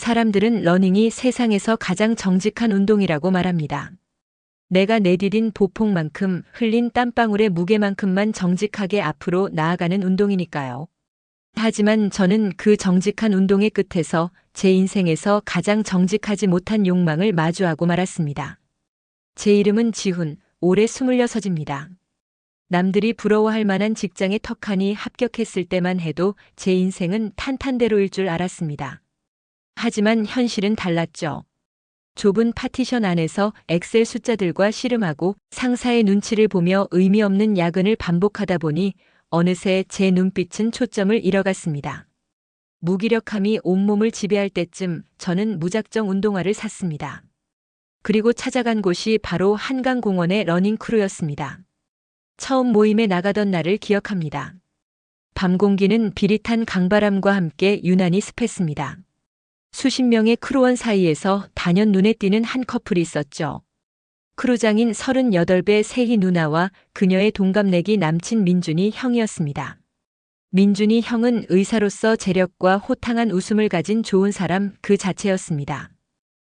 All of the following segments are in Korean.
사람들은 러닝이 세상에서 가장 정직한 운동이라고 말합니다. 내가 내디딘 보폭만큼 흘린 땀방울의 무게만큼만 정직하게 앞으로 나아가는 운동이니까요. 하지만 저는 그 정직한 운동의 끝에서 제 인생에서 가장 정직하지 못한 욕망을 마주하고 말았습니다. 제 이름은 지훈, 올해 26입니다. 남들이 부러워할 만한 직장에 턱하니 합격했을 때만 해도 제 인생은 탄탄대로일 줄 알았습니다. 하지만 현실은 달랐죠. 좁은 파티션 안에서 엑셀 숫자들과 씨름하고 상사의 눈치를 보며 의미 없는 야근을 반복하다 보니 어느새 제 눈빛은 초점을 잃어갔습니다. 무기력함이 온몸을 지배할 때쯤 저는 무작정 운동화를 샀습니다. 그리고 찾아간 곳이 바로 한강공원의 러닝 크루였습니다. 처음 모임에 나가던 날을 기억합니다. 밤 공기는 비릿한 강바람과 함께 유난히 습했습니다. 수십 명의 크루원 사이에서 단연 눈에 띄는 한 커플이 있었죠. 크루장인 38배 세희 누나와 그녀의 동갑내기 남친 민준이 형이었습니다. 민준이 형은 의사로서 재력과 호탕한 웃음을 가진 좋은 사람 그 자체였습니다.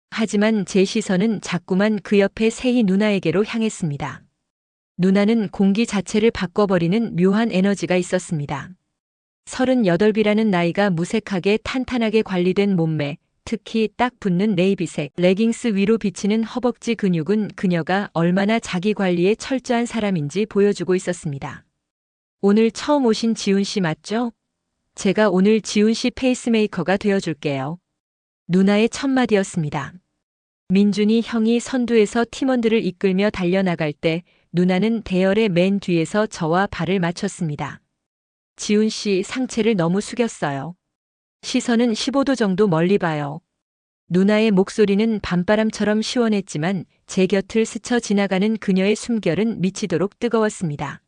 하지만 제 시선은 자꾸만 그 옆에 세희 누나에게로 향했습니다. 누나는 공기 자체를 바꿔버리는 묘한 에너지가 있었습니다. 38이라는 나이가 무색하게 탄탄하게 관리된 몸매, 특히 딱 붙는 네이비색 레깅스 위로 비치는 허벅지 근육은 그녀가 얼마나 자기 관리에 철저한 사람인지 보여주고 있었습니다. 오늘 처음 오신 지훈 씨 맞죠? 제가 오늘 지훈 씨 페이스메이커가 되어줄게요. 누나의 첫마디였습니다. 민준이 형이 선두에서 팀원들을 이끌며 달려나갈 때 누나는 대열의 맨 뒤에서 저와 발을 맞췄습니다. 지훈 씨 상체를 너무 숙였어요. 시선은 15도 정도 멀리 봐요. 누나의 목소리는 밤바람처럼 시원했지만 제 곁을 스쳐 지나가는 그녀의 숨결은 미치도록 뜨거웠습니다.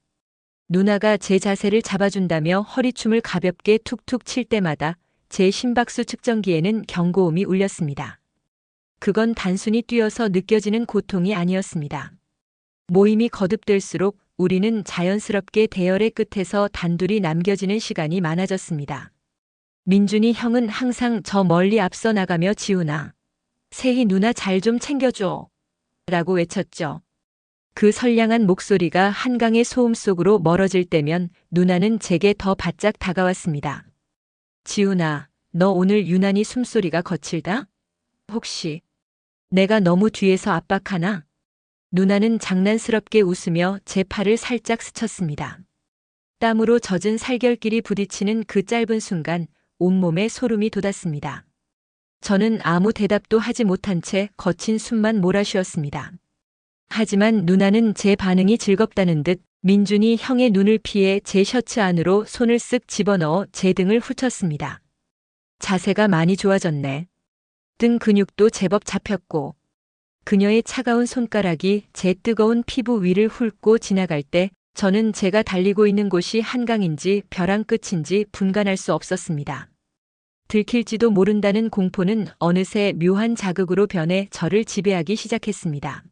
누나가 제 자세를 잡아준다며 허리춤을 가볍게 툭툭 칠 때마다 제 심박수 측정기에는 경고음이 울렸습니다. 그건 단순히 뛰어서 느껴지는 고통이 아니었습니다. 모임이 거듭될수록 우리는 자연스럽게 대열의 끝에서 단둘이 남겨지는 시간이 많아졌습니다. 민준이 형은 항상 저 멀리 앞서 나가며 지훈아, 세희 누나 잘 좀 챙겨줘 라고 외쳤죠. 그 선량한 목소리가 한강의 소음 속으로 멀어질 때면 누나는 제게 더 바짝 다가왔습니다. 지훈아, 너 오늘 유난히 숨소리가 거칠다? 혹시 내가 너무 뒤에서 압박하나? 누나는 장난스럽게 웃으며 제 팔을 살짝 스쳤습니다. 땀으로 젖은 살결끼리 부딪히는 그 짧은 순간 온몸에 소름이 돋았습니다. 저는 아무 대답도 하지 못한 채 거친 숨만 몰아쉬었습니다. 하지만 누나는 제 반응이 즐겁다는 듯 민준이 형의 눈을 피해 제 셔츠 안으로 손을 쓱 집어넣어 제 등을 훑었습니다. 자세가 많이 좋아졌네. 등 근육도 제법 잡혔고 그녀의 차가운 손가락이 제 뜨거운 피부 위를 훑고 지나갈 때 저는 제가 달리고 있는 곳이 한강인지 벼랑 끝인지 분간할 수 없었습니다. 들킬지도 모른다는 공포는 어느새 묘한 자극으로 변해 저를 지배하기 시작했습니다.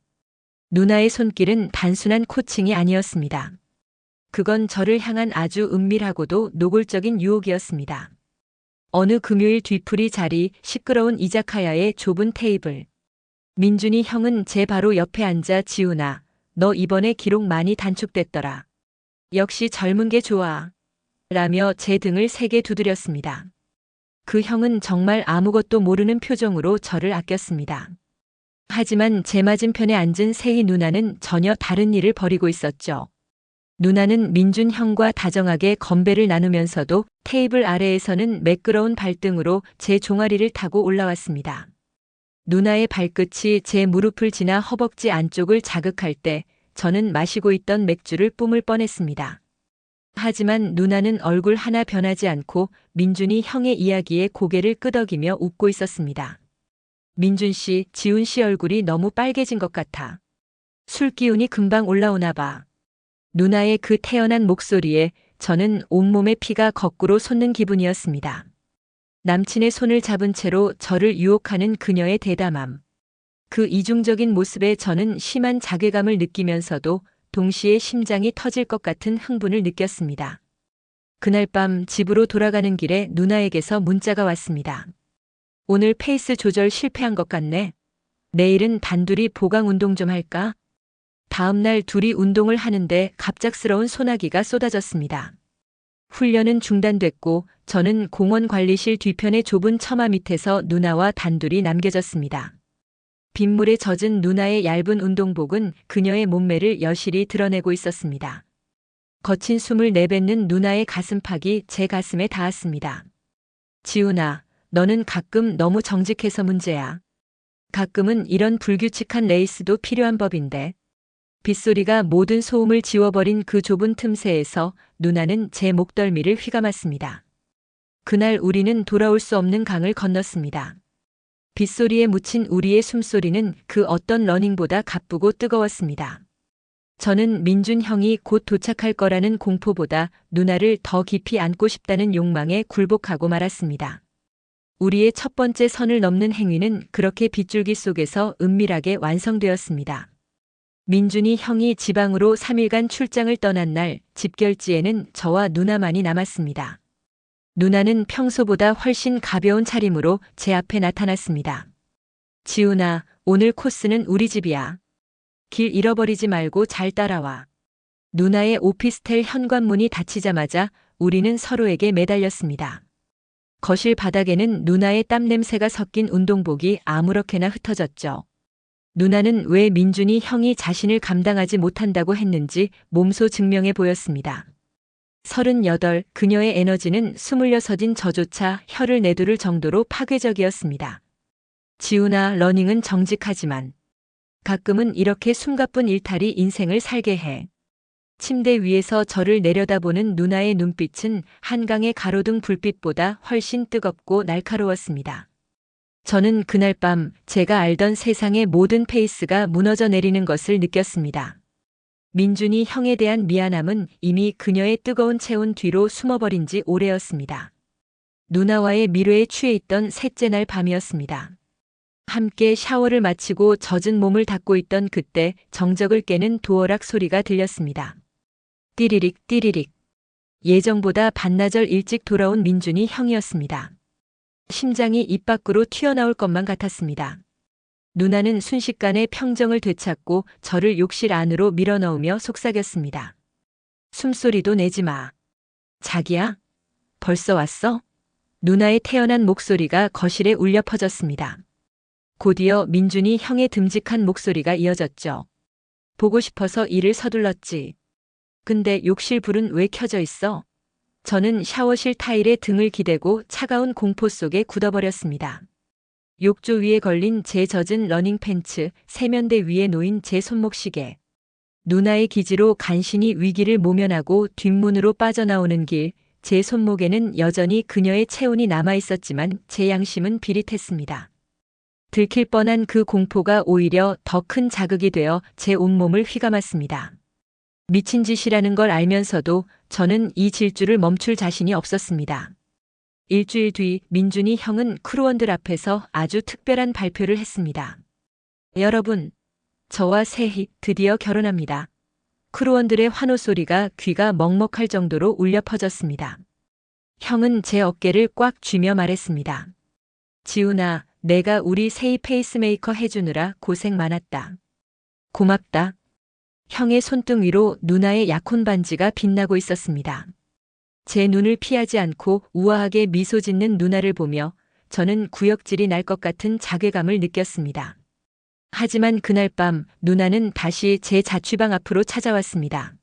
누나의 손길은 단순한 코칭이 아니었습니다. 그건 저를 향한 아주 은밀하고도 노골적인 유혹이었습니다. 어느 금요일 뒤풀이 자리, 시끄러운 이자카야의 좁은 테이블. 민준이 형은 제 바로 옆에 앉아 지훈아, 너 이번에 기록 많이 단축됐더라. 역시 젊은 게 좋아. 라며 제 등을 세게 두드렸습니다. 그 형은 정말 아무것도 모르는 표정으로 저를 아꼈습니다. 하지만 제 맞은편에 앉은 세희 누나는 전혀 다른 일을 벌이고 있었죠. 누나는 민준 형과 다정하게 건배를 나누면서도 테이블 아래에서는 매끄러운 발등으로 제 종아리를 타고 올라왔습니다. 누나의 발끝이 제 무릎을 지나 허벅지 안쪽을 자극할 때 저는 마시고 있던 맥주를 뿜을 뻔했습니다. 하지만 누나는 얼굴 하나 변하지 않고 민준이 형의 이야기에 고개를 끄덕이며 웃고 있었습니다. 민준 씨, 지훈 씨 얼굴이 너무 빨개진 것 같아. 술 기운이 금방 올라오나 봐. 누나의 그 태연한 목소리에 저는 온몸의 피가 거꾸로 솟는 기분이었습니다. 남친의 손을 잡은 채로 저를 유혹하는 그녀의 대담함. 그 이중적인 모습에 저는 심한 자괴감을 느끼면서도 동시에 심장이 터질 것 같은 흥분을 느꼈습니다. 그날 밤 집으로 돌아가는 길에 누나에게서 문자가 왔습니다. 오늘 페이스 조절 실패한 것 같네. 내일은 단둘이 보강 운동 좀 할까? 다음날 둘이 운동을 하는데 갑작스러운 소나기가 쏟아졌습니다. 훈련은 중단됐고 저는 공원 관리실 뒤편의 좁은 처마 밑에서 누나와 단둘이 남겨졌습니다. 빗물에 젖은 누나의 얇은 운동복은 그녀의 몸매를 여실히 드러내고 있었습니다. 거친 숨을 내뱉는 누나의 가슴팍이 제 가슴에 닿았습니다. 지훈아, 너는 가끔 너무 정직해서 문제야. 가끔은 이런 불규칙한 레이스도 필요한 법인데. 빗소리가 모든 소음을 지워버린 그 좁은 틈새에서 누나는 제 목덜미를 휘감았습니다. 그날 우리는 돌아올 수 없는 강을 건넜습니다. 빗소리에 묻힌 우리의 숨소리는 그 어떤 러닝보다 가쁘고 뜨거웠습니다. 저는 민준 형이 곧 도착할 거라는 공포보다 누나를 더 깊이 안고 싶다는 욕망에 굴복하고 말았습니다. 우리의 첫 번째 선을 넘는 행위는 그렇게 빗줄기 속에서 은밀하게 완성되었습니다. 민준이 형이 지방으로 3일간 출장을 떠난 날 집결지에는 저와 누나만이 남았습니다. 누나는 평소보다 훨씬 가벼운 차림으로 제 앞에 나타났습니다. 지훈아, 오늘 코스는 우리 집이야. 길 잃어버리지 말고 잘 따라와. 누나의 오피스텔 현관문이 닫히자마자 우리는 서로에게 매달렸습니다. 거실 바닥에는 누나의 땀 냄새가 섞인 운동복이 아무렇게나 흩어졌죠. 누나는 왜 민준이 형이 자신을 감당하지 못한다고 했는지 몸소 증명해 보였습니다. 38, 그녀의 에너지는 26인 저조차 혀를 내두를 정도로 파괴적이었습니다. 지훈아, 러닝은 정직하지만 가끔은 이렇게 숨가쁜 일탈이 인생을 살게 해. 침대 위에서 저를 내려다보는 누나의 눈빛은 한강의 가로등 불빛보다 훨씬 뜨겁고 날카로웠습니다. 저는 그날 밤 제가 알던 세상의 모든 페이스가 무너져 내리는 것을 느꼈습니다. 민준이 형에 대한 미안함은 이미 그녀의 뜨거운 체온 뒤로 숨어버린 지 오래였습니다. 누나와의 미래에 취해 있던 셋째 날 밤이었습니다. 함께 샤워를 마치고 젖은 몸을 닦고 있던 그때 정적을 깨는 도어락 소리가 들렸습니다. 띠리릭 띠리릭. 예정보다 반나절 일찍 돌아온 민준이 형이었습니다. 심장이 입 밖으로 튀어나올 것만 같았습니다. 누나는 순식간에 평정을 되찾고 저를 욕실 안으로 밀어넣으며 속삭였습니다. 숨소리도 내지 마. 자기야? 벌써 왔어? 누나의 태연한 목소리가 거실에 울려 퍼졌습니다. 곧이어 민준이 형의 듬직한 목소리가 이어졌죠. 보고 싶어서 이를 서둘렀지. 근데 욕실 불은 왜 켜져 있어? 저는 샤워실 타일에 등을 기대고 차가운 공포 속에 굳어버렸습니다. 욕조 위에 걸린 제 젖은 러닝 팬츠, 세면대 위에 놓인 제 손목시계. 누나의 기지로 간신히 위기를 모면하고 뒷문으로 빠져나오는 길, 제 손목에는 여전히 그녀의 체온이 남아있었지만 제 양심은 비릿했습니다. 들킬 뻔한 그 공포가 오히려 더 큰 자극이 되어 제 온몸을 휘감았습니다. 미친 짓이라는 걸 알면서도 저는 이 질주를 멈출 자신이 없었습니다. 일주일 뒤 민준이 형은 크루원들 앞에서 아주 특별한 발표를 했습니다. 여러분, 저와 세희 드디어 결혼합니다. 크루원들의 환호 소리가 귀가 먹먹할 정도로 울려 퍼졌습니다. 형은 제 어깨를 꽉 쥐며 말했습니다. 지훈아, 내가 우리 세희 페이스메이커 해주느라 고생 많았다. 고맙다. 형의 손등 위로 누나의 약혼 반지가 빛나고 있었습니다. 제 눈을 피하지 않고 우아하게 미소 짓는 누나를 보며 저는 구역질이 날 것 같은 자괴감을 느꼈습니다. 하지만 그날 밤 누나는 다시 제 자취방 앞으로 찾아왔습니다.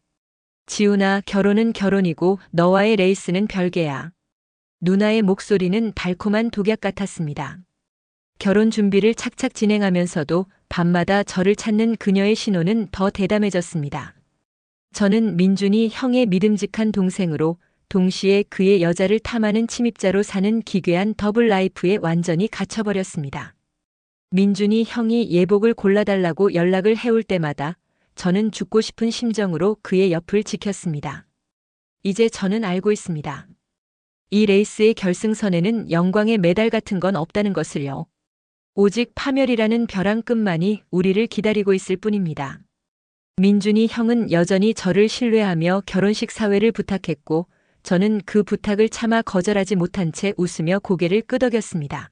지훈아, 결혼은 결혼이고 너와의 레이스는 별개야. 누나의 목소리는 달콤한 독약 같았습니다. 결혼 준비를 착착 진행하면서도 밤마다 저를 찾는 그녀의 신호는 더 대담해졌습니다. 저는 민준이 형의 믿음직한 동생으로 동시에 그의 여자를 탐하는 침입자로 사는 기괴한 더블 라이프에 완전히 갇혀버렸습니다. 민준이 형이 예복을 골라달라고 연락을 해올 때마다 저는 죽고 싶은 심정으로 그의 옆을 지켰습니다. 이제 저는 알고 있습니다. 이 레이스의 결승선에는 영광의 메달 같은 건 없다는 것을요. 오직 파멸이라는 벼랑 끝만이 우리를 기다리고 있을 뿐입니다. 민준이 형은 여전히 저를 신뢰하며 결혼식 사회를 부탁했고 저는 그 부탁을 차마 거절하지 못한 채 웃으며 고개를 끄덕였습니다.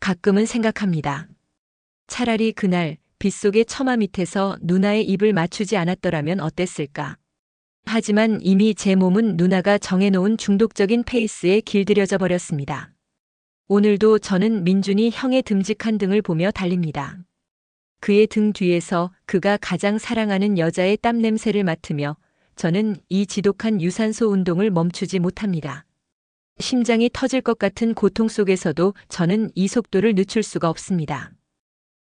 가끔은 생각합니다. 차라리 그날 빗속의 처마 밑에서 누나의 입을 맞추지 않았더라면 어땠을까? 하지만 이미 제 몸은 누나가 정해놓은 중독적인 페이스에 길들여져 버렸습니다. 오늘도 저는 민준이 형의 듬직한 등을 보며 달립니다. 그의 등 뒤에서 그가 가장 사랑하는 여자의 땀 냄새를 맡으며 저는 이 지독한 유산소 운동을 멈추지 못합니다. 심장이 터질 것 같은 고통 속에서도 저는 이 속도를 늦출 수가 없습니다.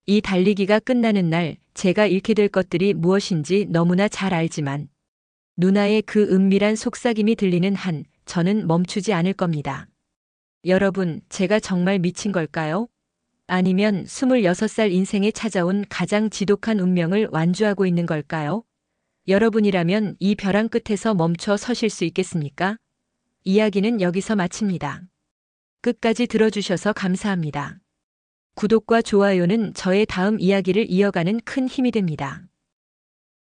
이 달리기가 끝나는 날 제가 잃게 될 것들이 무엇인지 너무나 잘 알지만 누나의 그 은밀한 속삭임이 들리는 한 저는 멈추지 않을 겁니다. 여러분, 제가 정말 미친 걸까요? 아니면 26살 인생에 찾아온 가장 지독한 운명을 완주하고 있는 걸까요? 여러분이라면 이 벼랑 끝에서 멈춰 서실 수 있겠습니까? 이야기는 여기서 마칩니다. 끝까지 들어주셔서 감사합니다. 구독과 좋아요는 저의 다음 이야기를 이어가는 큰 힘이 됩니다.